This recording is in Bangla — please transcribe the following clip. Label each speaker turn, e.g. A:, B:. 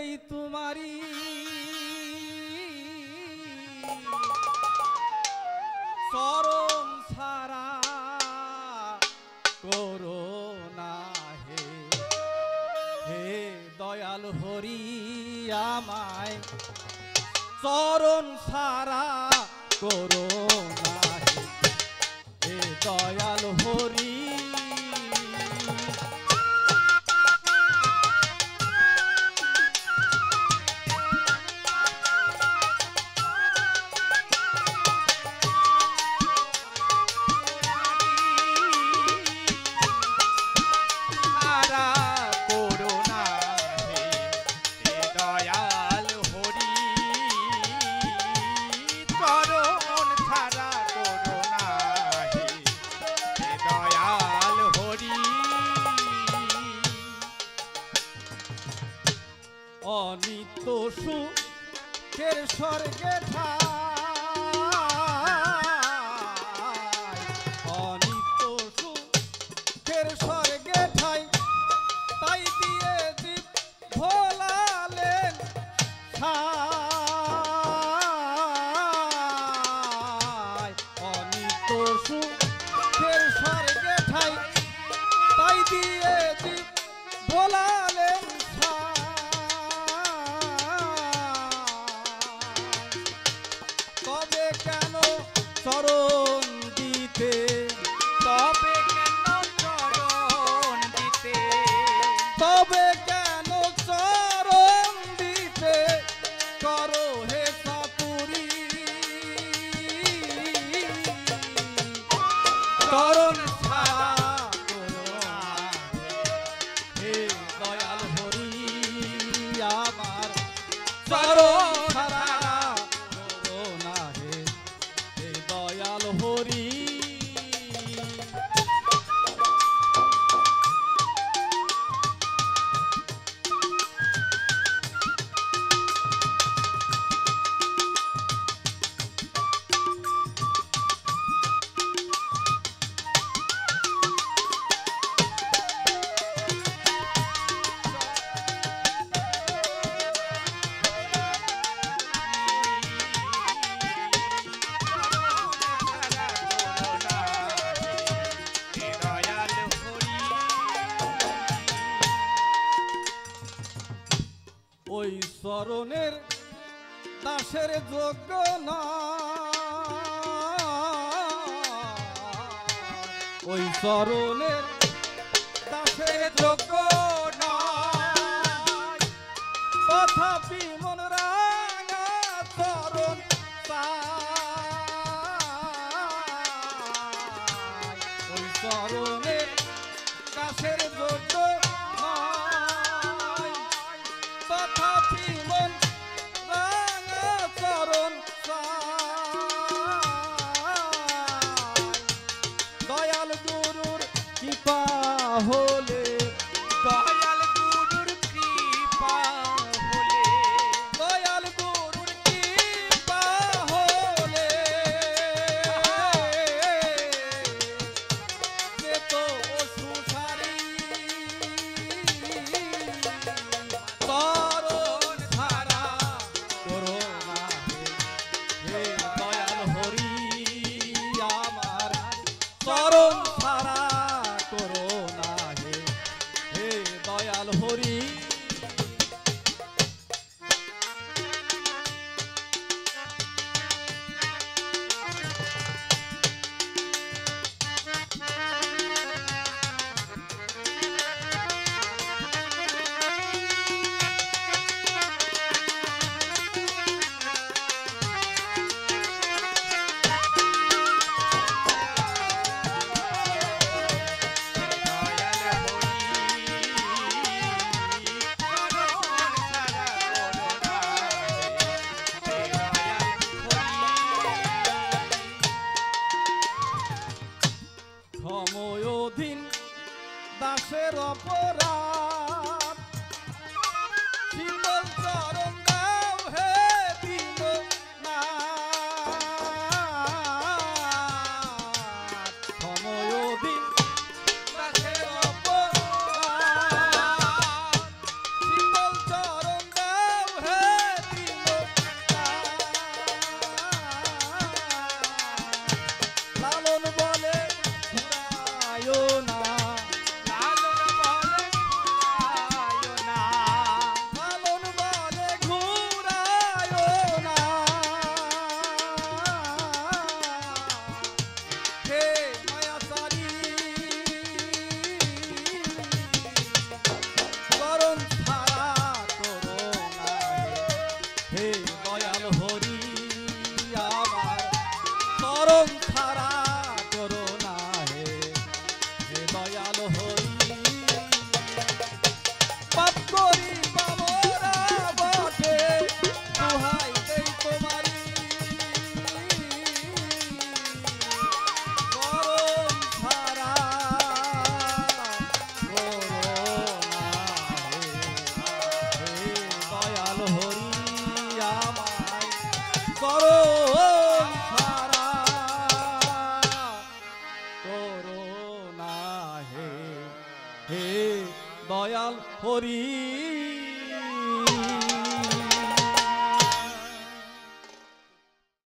A: এই তোমারি চরণ ছাড়া করোনা হে হে দয়াল হরি আমায় চরণ ছাড়া করোনা হে দয়াল হরি অনিত্য সুখের স্বর্গে ঠাই অনিত্য সুখের স্বর্গে ঠাই তাই দিয়ে দীপ ভোলালেন ছাই অনিত্য সুখের স্বর্গে ঠাই তাই দিয়ে দীপ ভোলালেন তবে কেন চরণ দিতে তবে কেন চরণ দিতে তবে কেন চরণ দিতে করো হে সাপুরি চরণ ছাড়া হে দয়াল হরি আমার চরণ ছাড়া দয়াল হরি ওই চরণের দাসের যোগ্য না ওই চরণের দাসের যোগ্য না তথাপি মন রাঙা চরণ ওই চরণের দাসের যোগ্য তথাপি মন রাঙা চরণ দয়াল গুরুর কৃপা হলে দয়াল গুরুর কৃপা হলে দয়াল গুরুর কৃপা হলে সে তো সুসারি চরণ ছাড়া করোনা হে দয়াল হরি আমার চরণ ছাড়া করোনা হে দয়াল হরি সময়োধীন দাসের অপরাধ শীতল চরণ দাও হে দিন না সময়োধীন দাসের অপরাধ শীতল চরণ দাও করো না হে হে দয়াল হরি